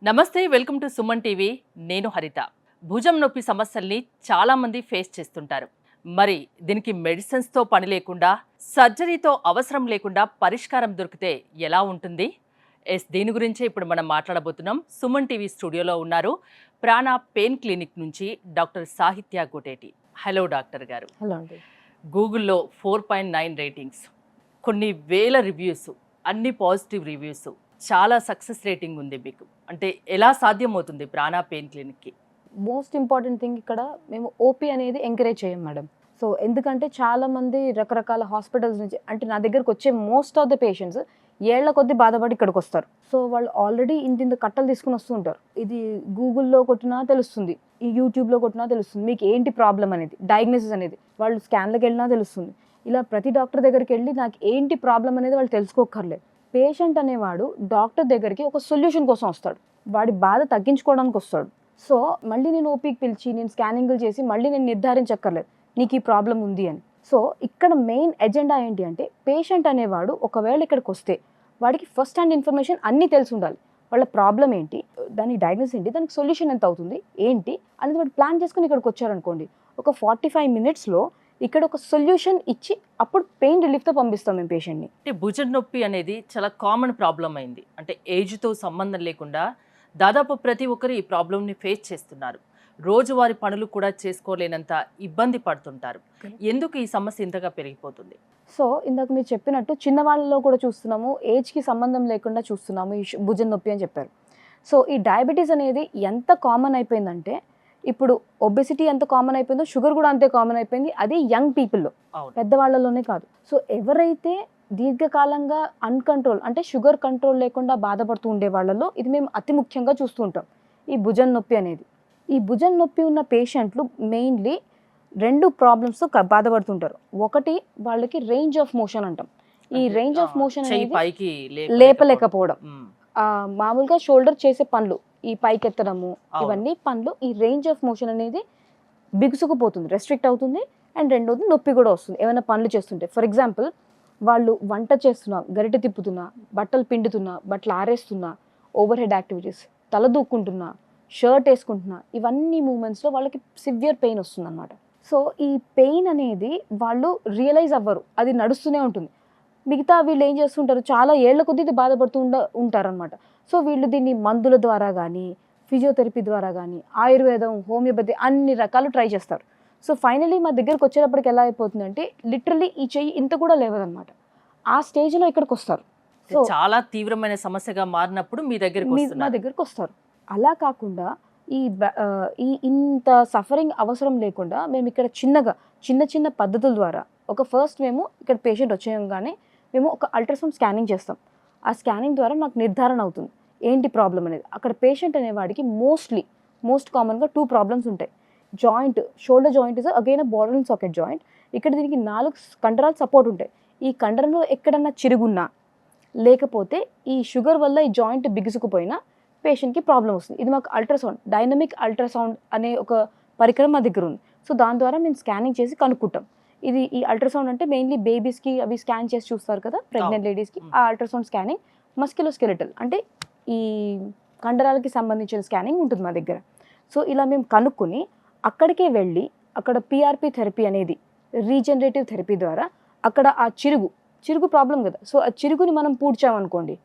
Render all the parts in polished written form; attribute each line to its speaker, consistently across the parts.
Speaker 1: నమస్తే, welcome to Suman TV. నేను హరిత. భుజం నొప్పి సమస్యల్ని చాలామంది ఫేస్ చేస్తుంటారు. మరి దీనికి మెడిసిన్స్తో పని లేకుండా, సర్జరీతో అవసరం లేకుండా పరిష్కారం దొరికితే ఎలా ఉంటుంది? దీని గురించే ఇప్పుడు మనం మాట్లాడబోతున్నాం. సుమన్ టీవీ స్టూడియోలో ఉన్నారు ప్రాణ పెయిన్ క్లినిక్ నుంచి డాక్టర్ సాహిత్య గోటేటి. హలో డాక్టర్ గారు.
Speaker 2: హలో అండి.
Speaker 1: గూగుల్లో 4.9 రేటింగ్స్, కొన్ని వేల రివ్యూస్, అన్ని పాజిటివ్ రివ్యూస్, చాలా సక్సెస్ రేటింగ్ ఉంది మీకు. అంటే ఎలా సాధ్యమవుతుంది ప్రాణ పెయిన్ క్లినిక్కి?
Speaker 2: మోస్ట్ ఇంపార్టెంట్ థింగ్ ఇక్కడ మేము ఓపీ అనేది ఎంకరేజ్ చేయం మేడం. సో ఎందుకంటే చాలామంది రకరకాల హాస్పిటల్స్ నుంచి అంటే నా దగ్గరకు వచ్చే మోస్ట్ ఆఫ్ ద పేషెంట్స్ ఏళ్ల కొద్దీ బాధపడి ఇక్కడికి వస్తారు. సో వాళ్ళు ఆల్రెడీ ఇంత కట్టలు తీసుకుని వస్తూ ఉంటారు. ఇది గూగుల్లో కొట్టినా తెలుస్తుంది, ఈ యూట్యూబ్లో కొట్టినా తెలుస్తుంది మీకు ఏంటి ప్రాబ్లం అనేది, డయాగ్నోసిస్ అనేది. వాళ్ళు స్కాన్లకు వెళ్ళినా తెలుస్తుంది. ఇలా ప్రతి డాక్టర్ దగ్గరికి వెళ్ళి నాకు ఏంటి ప్రాబ్లం అనేది వాళ్ళు తెలుసుకోకర్లేదు. పేషెంట్ అనేవాడు డాక్టర్ దగ్గరికి ఒక సొల్యూషన్ కోసం వస్తాడు, వాడి బాధ తగ్గించుకోవడానికి వస్తాడు. సో మళ్ళీ నేను ఓపీకి పిలిచి నేను స్కానింగ్లు చేసి మళ్ళీ నేను నిర్ధారించక్కర్లేదు నీకు ఈ ప్రాబ్లం ఉంది అని. సో ఇక్కడ మెయిన్ ఎజెండా ఏంటి అంటే పేషెంట్ అనేవాడు ఒకవేళ ఇక్కడికి వస్తే వాడికి ఫస్ట్ హ్యాండ్ ఇన్ఫర్మేషన్ అన్నీ తెలిసి ఉండాలి. వాళ్ళ ప్రాబ్లం ఏంటి, దాని డయాగ్నోస్ ఏంటి, దానికి సొల్యూషన్ ఎంత అవుతుంది ఏంటి అనేది వాడు ప్లాన్ చేసుకుని ఇక్కడికి వచ్చారనుకోండి, ఒక 45 minutesలో ఇక్కడ ఒక సొల్యూషన్ ఇచ్చి అప్పుడు పెయిన్ రిలీఫ్తో పంపిస్తాం మేము పేషెంట్ని.
Speaker 1: అంటే భుజం నొప్పి అనేది చాలా కామన్ ప్రాబ్లం అయింది. అంటే ఏజ్తో సంబంధం లేకుండా దాదాపు ప్రతి ఒక్కరు ఈ ప్రాబ్లమ్ని ఫేస్ చేస్తున్నారు. రోజువారి పనులు కూడా చేసుకోలేనంత ఇబ్బంది పడుతుంటారు. ఎందుకు ఈ సమస్య ఇంతగా పెరిగిపోతుంది?
Speaker 2: సో ఇందాక మీరు చెప్పినట్టు చిన్నవాళ్ళలో కూడా చూస్తున్నాము, ఏజ్కి సంబంధం లేకుండా చూస్తున్నాము ఈ భుజం నొప్పి అని చెప్పారు. సో ఈ డయాబెటీస్ అనేది ఎంత కామన్ అయిపోయిందంటే, ఇప్పుడు ఒబెసిటీ ఎంత కామన్ అయిపోయిందో షుగర్ కూడా అంతే కామన్ అయిపోయింది. అది యంగ్ పీపుల్లో, పెద్దవాళ్ళలోనే కాదు. సో ఎవరైతే దీర్ఘకాలంగా అన్కంట్రోల్ అంటే షుగర్ కంట్రోల్ లేకుండా బాధపడుతూ ఉండే వాళ్ళలో ఇది మేము అతి ముఖ్యంగా చూస్తూ ఉంటాం ఈ భుజం నొప్పి అనేది. ఈ భుజం నొప్పి ఉన్న పేషెంట్లు మెయిన్లీ 2 ప్రాబ్లమ్స్తో బాధపడుతుంటారు. ఒకటి వాళ్ళకి రేంజ్ ఆఫ్ మోషన్ అంటాం. ఈ రేంజ్ ఆఫ్ మోషన్ అనేది లేపలేకపోవడం. మామూలుగా షోల్డర్ చేసే పనులు, ఈ పైకెత్తడము, ఇవన్నీ పనులు, ఈ రేంజ్ ఆఫ్ మోషన్ అనేది బిగుసుకుపోతుంది, రెస్ట్రిక్ట్ అవుతుంది. అండ్ రెండోది నొప్పి కూడా వస్తుంది ఏమైనా పనులు చేస్తుంటే. ఫర్ ఎగ్జాంపుల్ వాళ్ళు వంట చేస్తున్నా, గరిటె తిప్పుతున్నా, బట్టలు పిండుతున్నా, బట్టలు ఆరేస్తున్నా, ఓవర్ హెడ్ యాక్టివిటీస్, తల దూక్కుంటున్నా, షర్ట్ వేసుకుంటున్నా, ఇవన్నీ మూమెంట్స్లో వాళ్ళకి సివియర్ పెయిన్ వస్తుంది అనమాట. సో ఈ పెయిన్ అనేది వాళ్ళు రియలైజ్ అవ్వరు, అది నడుస్తూనే ఉంటుంది. మిగతా వీళ్ళు ఏం చేస్తుంటారు, చాలా ఏళ్ల కొద్దీ ఇది బాధపడుతూ ఉంటారనమాట. సో వీళ్ళు దీన్ని మందుల ద్వారా కానీ, ఫిజియోథెరపీ ద్వారా కానీ, ఆయుర్వేదం, హోమియోపతి అన్ని రకాలు ట్రై చేస్తారు. సో ఫైనలీ మా దగ్గరకు వచ్చేటప్పటికి ఎలా అయిపోతుందంటే లిటరలీ ఈ చెయ్యి ఇంత కూడా లేవదనమాట. ఆ స్టేజ్లో ఇక్కడికి వస్తారు.
Speaker 1: సో చాలా తీవ్రమైన సమస్యగా మారినప్పుడు మా
Speaker 2: దగ్గరకు వస్తారు. అలా కాకుండా ఈ ఇంత సఫరింగ్ అవసరం లేకుండా మేము ఇక్కడ చిన్న పద్ధతుల ద్వారా ఫస్ట్ మేము ఇక్కడ పేషెంట్ వచ్చేయంగానే మేము ఒక అల్ట్రాసౌండ్ స్కానింగ్ చేస్తాం. ఆ స్కానింగ్ ద్వారా నాకు నిర్ధారణ అవుతుంది ఏంటి ప్రాబ్లం అనేది. అక్కడ పేషెంట్ అనేవాడికి మోస్ట్ కామన్గా 2 ప్రాబ్లమ్స్ ఉంటాయి. Joint, shoulder joint is again ball and socket joint. ఇక్కడ దీనికి 4 కండరాలు సపోర్ట్ ఉంటాయి. ఈ కండరంలో ఎక్కడన్నా చిరుగున్నా, లేకపోతే ఈ షుగర్ వల్ల ఈ జాయింట్ బిగుసుకుపోయినా పేషెంట్కి ప్రాబ్లం వస్తుంది. ఇది మాకు అల్ట్రాసౌండ్, డైనమిక్ అల్ట్రాసౌండ్ అనే ఒక పరికరం మా దగ్గర ఉంది. సో దాని ద్వారా మేము స్కానింగ్ చేసి కనుక్కుంటాం. ఈ అల్ట్రాసౌండ్ అంటే మెయిన్లీ బేబీస్కి అవి స్కాన్ చేసి చూస్తారు కదా, ప్రెగ్నెంట్ లేడీస్కి. ఆ అల్ట్రాసౌండ్ స్కానింగ్ మస్క్యులోస్కెలిటల్ అంటే ఈ కండరాలకి సంబంధించిన స్కానింగ్ ఉంటుంది మా దగ్గర. సో ఇలా మేము కనుక్కొని అక్కడికే వెళ్ళి అక్కడ పిఆర్పి థెరపీ అనేది రీజనరేటివ్ థెరపీ ద్వారా అక్కడ ఆ చిరుగు ప్రాబ్లం కదా, సో ఆ చిరుగుని మనం పూడ్చామనుకోండి,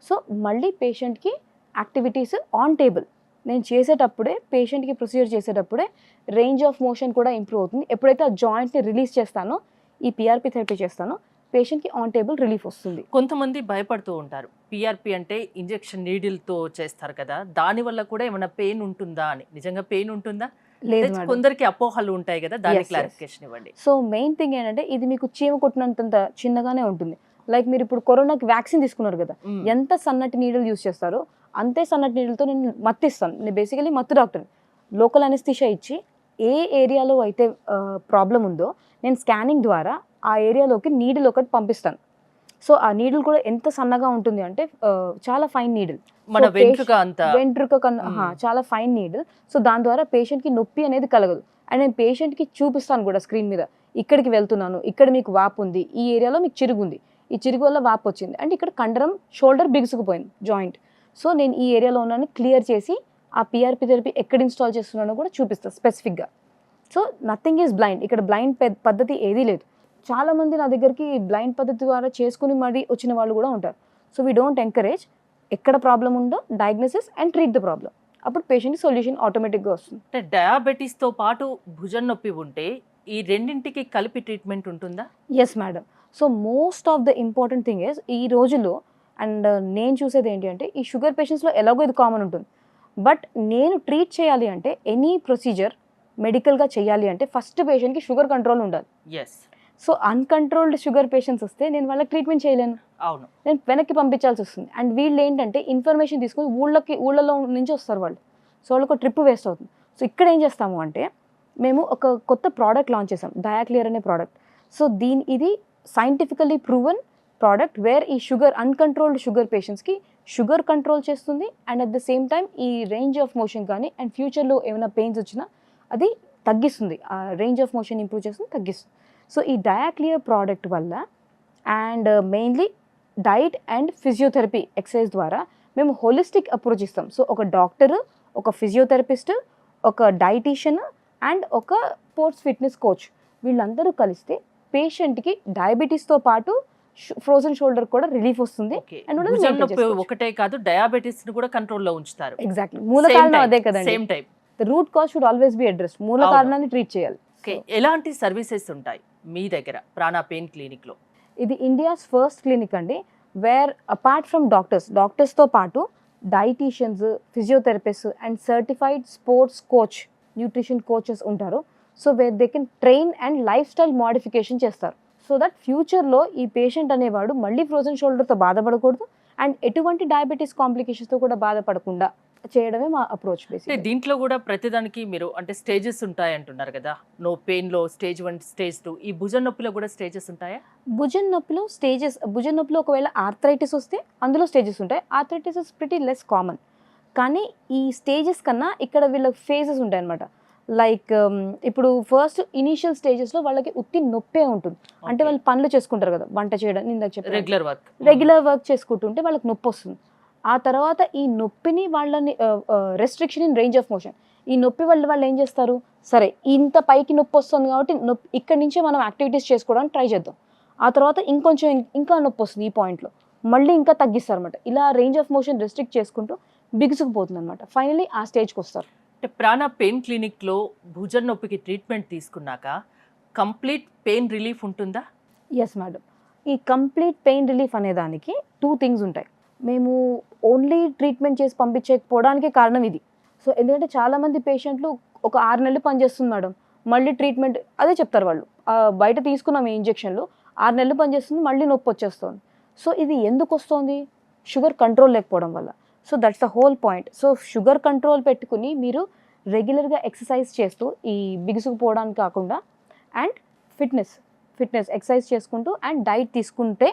Speaker 2: సో మళ్ళీ పేషెంట్కి యాక్టివిటీస్ ఆన్ టేబుల్ నేను చేసేటప్పుడే, పేషెంట్కి ప్రొసీజర్ చేసేటప్పుడే రేంజ్ ఆఫ్ మోషన్ కూడా ఇంప్రూవ్ అవుతుంది. ఎప్పుడైతే ఆ జాయింట్ని రిలీజ్ చేస్తానో, ఈ పిఆర్పి థెరపీ చేస్తానో, పేషెంట్కి ఆన్ టేబుల్ రిలీఫ్ వస్తుంది.
Speaker 1: కొంతమంది భయపడుతూ ఉంటారు, పిఆర్పి అంటే ఇంజెక్షన్ నీడిల్తో చేస్తారు కదా, దానివల్ల కూడా ఏమైనా పెయిన్ ఉంటుందా అని. నిజంగా పెయిన్ ఉంటుందా? లేదు, కొందరికి అపోహలు ఉంటాయి కదా, దాని క్లారిఫికేషన్ ఇవ్వండి.
Speaker 2: సో మెయిన్ థింగ్ ఏంటంటే ఇది మీకు చీమ కొట్టినంత చిన్నగానే ఉంటుంది. లైక్ మీరు ఇప్పుడు కరోనాకి వ్యాక్సిన్ తీసుకున్నారు కదా, ఎంత సన్నటి నీడలు యూజ్ చేస్తారో అంతే సన్నటి నీళ్ళతో నేను మత్తిస్తాను. నేను బేసికలీ మత్తు డాక్టర్. లోకల్ అనెస్థీషియా ఇచ్చి ఏ ఏరియాలో అయితే ప్రాబ్లం ఉందో నేను స్కానింగ్ ద్వారా ఆ ఏరియాలోకి నీడిల్ ఒకటి పంపిస్తాను. సో ఆ నీడిల్ కూడా ఎంత సన్నగా ఉంటుంది అంటే చాలా ఫైన్ నీడిల్,
Speaker 1: మన
Speaker 2: వెంట్రుక కన్నా చాలా ఫైన్ నీడిల్. సో దాని ద్వారా పేషెంట్కి నొప్పి అనేది కలగదు. అండ్ నేను పేషెంట్కి చూపిస్తాను కూడా స్క్రీన్ మీద, ఇక్కడికి వెళ్తున్నాను, ఇక్కడ మీకు వాపు ఉంది, ఈ ఏరియాలో మీకు చిరుగు ఉంది, ఈ చిరుగు వల్ల వాపు వచ్చింది అంటే ఇక్కడ కండరం షోల్డర్ బిగుసుకుపోయింది జాయింట్. సో నేను ఈ ఏరియాలో ఉన్నాను క్లియర్ చేసి ఆ పిఆర్పి థెరపీ ఎక్కడ ఇన్స్టాల్ చేస్తున్నానో కూడా చూపిస్తాను స్పెసిఫిక్గా. సో నథింగ్ ఈజ్ బ్లైండ్, ఇక్కడ బ్లైండ్ పద్ధతి ఏదీ లేదు. చాలామంది నా దగ్గరికి బ్లైండ్ పద్ధతి ద్వారా చేసుకుని మరీ వచ్చిన వాళ్ళు కూడా ఉంటారు. So we don't encourage. ఎక్కడ ప్రాబ్లం ఉందో diagnosis and treat the problem, అప్పుడు పేషెంట్కి సొల్యూషన్ ఆటోమేటిక్గా వస్తుంది.
Speaker 1: అంటే డయాబెటీస్తో పాటు భుజం నొప్పి ఉంటే ఈ రెండింటికి కలిపి ట్రీట్మెంట్ ఉంటుందా?
Speaker 2: Yes madam. So most of the important thing is ఈ రోజుల్లో అండ్ నేను చూసేది ఏంటి అంటే ఈ షుగర్ పేషెంట్స్లో ఎలాగో ఇది కామన్ ఉంటుంది. బట్ నేను ట్రీట్ చేయాలి అంటే ఎనీ ప్రొసీజర్ మెడికల్గా చేయాలి అంటే ఫస్ట్ పేషెంట్కి షుగర్ కంట్రోల్ ఉండాలి.
Speaker 1: Yes.
Speaker 2: So uncontrolled sugar patients వస్తే నేను వాళ్ళకి ట్రీట్మెంట్ చేయలేను,
Speaker 1: అవును,
Speaker 2: నేను వెనక్కి పంపించాల్సి వస్తుంది. అండ్ వీళ్ళు ఏంటంటే ఇన్ఫర్మేషన్ తీసుకుని ఊళ్ళలో నుంచి వస్తారు వాళ్ళు. సో వాళ్ళకు ట్రిప్ వేస్ట్ అవుతుంది. సో ఇక్కడ ఏం చేస్తాము అంటే మేము ఒక కొత్త ప్రోడక్ట్ లాంచ్ చేసాం, డయాక్లియర్ అనే ప్రోడక్ట్. సో ఇది సైంటిఫికల్లీ ప్రూవెన్ ప్రోడక్ట్ వేర్ ఈ అన్కంట్రోల్డ్ షుగర్ పేషెంట్స్కి షుగర్ కంట్రోల్ చేస్తుంది and at the same time ఈ రేంజ్ ఆఫ్ మోషన్ కానీ అండ్ ఫ్యూచర్లో ఏమైనా పెయిన్స్ వచ్చినా అది తగ్గిస్తుంది, ఆ రేంజ్ ఆఫ్ మోషన్ ఇంప్రూవ్ చేస్తుంది, తగ్గిస్తుంది. సో ఈ డయాక్లియర్ ప్రోడక్ట్ వల్ల and mainly diet and physiotherapy exercise ద్వారా మేము హోలిస్టిక్ అప్రోచ్ ఇస్తాం. సో ఒక డాక్టర్, ఒక ఫిజియోథెరపిస్ట్, ఒక డైటీషియన్ అండ్ ఒక స్పోర్ట్స్ ఫిట్నెస్ కోచ్ వీళ్ళందరూ కలిస్తే పేషెంట్కి డయాబెటీస్తో పాటు ఫ్రోజన్ షోల్డర్ కూడా రిలీఫ్ వస్తుంది.
Speaker 1: భుజం నొప్పి ఒకటే కాదు, డయాబెటీస్ ని కూడా కంట్రోల్లో ఉంచుతారు.
Speaker 2: ఎగ్జాక్ట్లీ, మూల కారణం అదే కదండి.
Speaker 1: Same time
Speaker 2: the root cause should always be addressed. మూల కారణాన్ని ట్రీట్ చేయాలి.
Speaker 1: ఓకే, ఎలాంటి సర్వీసెస్ ఉంటాయి మీ దగ్గర ప్రాణ పెయిన్ క్లినిక్ లో?
Speaker 2: ఇది ఇండియాస్ ఫస్ట్ క్లినిక్ అండి, వేర్ అపార్ట్ ఫ్రమ్ డాక్టర్స్తో పాటు dietitians, physiotherapist and certified sports coach, nutrition coaches ఉంటారు. So where they can train and lifestyle modification చేస్తారు. సో దట్ ఫ్యూచర్లో ఈ పేషెంట్ అనేవాడు మళ్ళీ ఫ్రోజన్ షోల్డర్తో బాధపడకూడదు అండ్ ఎటువంటి డయాబెటీస్ కాంప్లికేషన్స్తో కూడా బాధపడకుండా చేయడమే మా అప్రోచ్. బేసిక్
Speaker 1: దీంట్లో కూడా ప్రతిదానికి మీరు అంటే స్టేజెస్ ఉంటాయి అంటున్నారు కదా, నో పెయిన్ లో స్టేజ్ 1, స్టేజ్ 2, ఈ భుజం నొప్పిలో కూడా స్టేజెస్ ఉంటాయా?
Speaker 2: భుజం నొప్పిలో ఒకవేళ ఆర్థరైటిస్ వస్తే అందులో స్టేజెస్ ఉంటాయి. Arthritis is pretty less common, కానీ ఈ స్టేజెస్ కన్నా ఇక్కడ వీళ్ళ ఫేజెస్ ఉంటాయి అనమాట. లైక్ ఇప్పుడు ఫస్ట్ ఇనీషియల్ స్టేజెస్లో వాళ్ళకి ఉత్తి నొప్పే ఉంటుంది. అంటే వాళ్ళు పనులు చేసుకుంటారు కదా, వంట చేయడం, ఇందాక చెప్పాను రెగ్యులర్ వర్క్ చేసుకుంటుంటే వాళ్ళకి నొప్పి వస్తుంది. ఆ తర్వాత ఈ నొప్పిని వాళ్ళని restriction in range of motion, ఈ నొప్పి వాళ్ళు ఏం చేస్తారు, సరే ఇంత పైకి నొప్పి వస్తుంది కాబట్టి ఇక్కడి నుంచే మనం యాక్టివిటీస్ చేసుకోవడానికి ట్రై చేద్దాం. ఆ తర్వాత ఇంకా నొప్పి వస్తుంది ఈ పాయింట్లో, మళ్ళీ ఇంకా తగ్గిస్తారు అనమాట. ఇలా రేంజ్ ఆఫ్ మోషన్ రెస్ట్రిక్ట్ చేసుకుంటూ బిగుసుకుపోతుంది అనమాట. ఫైనలీ ఆ స్టేజ్కి వస్తారు.
Speaker 1: అంటే ప్రాణ పెయిన్ క్లినిక్లో భుజం నొప్పికి ట్రీట్మెంట్ తీసుకున్నాక కంప్లీట్ పెయిన్ రిలీఫ్ ఉంటుందా?
Speaker 2: Yes madam. ఈ కంప్లీట్ పెయిన్ రిలీఫ్ అనే దానికి 2 థింగ్స్ ఉంటాయి. మేము ఓన్లీ ట్రీట్మెంట్ చేసి పంపించకపోవడానికి కారణం ఇది. సో ఎందుకంటే చాలామంది పేషెంట్లు ఒక 6 నెలలు పనిచేస్తుంది మేడం, మళ్ళీ ట్రీట్మెంట్ అదే చెప్తారు వాళ్ళు, బయట తీసుకున్నాం ఈ ఇంజెక్షన్లు 6 నెలలు పనిచేస్తుంది, మళ్ళీ నొప్పి వచ్చేస్తుంది. సో ఇది ఎందుకు వస్తుంది? షుగర్ కంట్రోల్ లేకపోవడం వల్ల. So that's the whole point. So sugar control పెట్టుకుని మీరు రెగ్యులర్గా ఎక్సర్సైజ్ చేస్తూ ఈ బిగుసుకుపోవడానికి కాకుండా అండ్ ఫిట్నెస్ ఎక్సర్సైజ్ చేసుకుంటూ అండ్ డైట్ తీసుకుంటే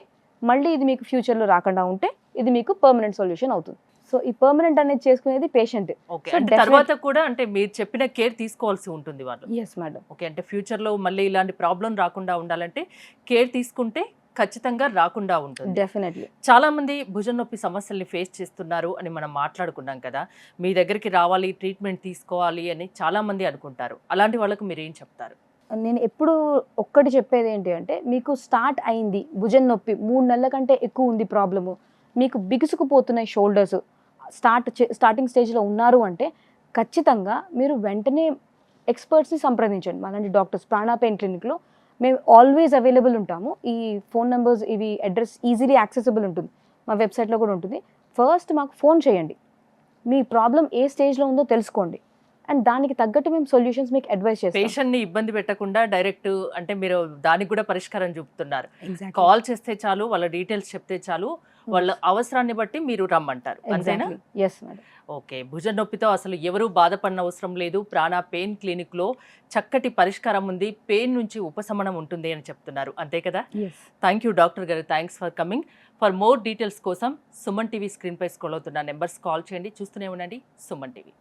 Speaker 2: మళ్ళీ ఇది మీకు ఫ్యూచర్లో రాకుండా ఉంటే ఇది మీకు పర్మనెంట్ సొల్యూషన్ అవుతుంది. సో ఈ పర్మనెంట్ అనేది చేసుకునేది పేషెంట్.
Speaker 1: తర్వాత కూడా అంటే మీరు చెప్పిన కేర్ తీసుకోవాల్సి ఉంటుంది వాళ్ళు.
Speaker 2: Yes madam.
Speaker 1: ఓకే, అంటే ఫ్యూచర్లో మళ్ళీ ఇలాంటి ప్రాబ్లం రాకుండా ఉండాలంటే కేర్ తీసుకుంటే ఖచ్చితంగా రాకుండా ఉంటుంది.
Speaker 2: డెఫినెట్లీ.
Speaker 1: చాలా మంది భుజం నొప్పి సమస్యల్ని ఫేస్ చేస్తున్నారు అని మనం మాట్లాడుకున్నాం కదా, మీ దగ్గరికి రావాలి, ట్రీట్మెంట్ తీసుకోవాలి అని చాలా మంది అనుకుంటారు. అలాంటి వాళ్ళకు మీరు ఏం చెప్తారు?
Speaker 2: నేను ఎప్పుడు ఒక్కటి చెప్పేది ఏంటి అంటే, మీకు స్టార్ట్ అయింది భుజం నొప్పి 3 నెలల కంటే ఎక్కువ ఉంది ప్రాబ్లము, మీకు బిగుసుకుపోతున్నాయి షోల్డర్స్, స్టార్టింగ్ స్టేజ్లో ఉన్నారు అంటే ఖచ్చితంగా మీరు వెంటనే ఎక్స్పర్ట్స్ని సంప్రదించండి. అలాంటి డాక్టర్స్ ప్రాణ పెయిన్ క్లినిక్లో మేము ఆల్వేస్ అవైలబుల్ ఉంటాము. ఈ ఫోన్ నెంబర్స్, ఇవి అడ్రస్ ఈజీలీ యాక్సెసిబుల్ ఉంటుంది, మా వెబ్సైట్లో కూడా ఉంటుంది. ఫస్ట్ మాకు ఫోన్ చేయండి, మీ ప్రాబ్లం ఏ స్టేజ్లో ఉందో తెలుసుకోండి అండ్ దానికి తగ్గట్టు మేము సొల్యూషన్స్ మీకు అడ్వైస్ చేస్తాం.
Speaker 1: పేషెంట్ని ఇబ్బంది పెట్టకుండా డైరెక్ట్ అంటే మీరు దానికి కూడా పరిష్కారం చూపుతున్నారు. కాల్ చేస్తే చాలు, వాళ్ళ డీటెయిల్స్ చెప్తే చాలు, వాళ్ళ అవసరాన్ని బట్టి మీరు రమ్మంటారు, అంతేనా?
Speaker 2: Yes madam.
Speaker 1: ఓకే, భుజం నొప్పితో అసలు ఎవరూ బాధపడిన అవసరం లేదు, ప్రాణ పెయిన్ క్లినిక్లో చక్కటి పరిష్కారం ఉంది, పెయిన్ నుంచి ఉపశమనం ఉంటుంది అని చెప్తున్నారు, అంతే కదా? థ్యాంక్ యూ డాక్టర్ గారు, thanks for coming. For more details కోసం సుమన్ టీవీ స్క్రీన్పై స్క్రోల్ అవుతున్న నెంబర్స్ కాల్ చేయండి. చూస్తూనే ఉండండి సుమన్ టీవీ.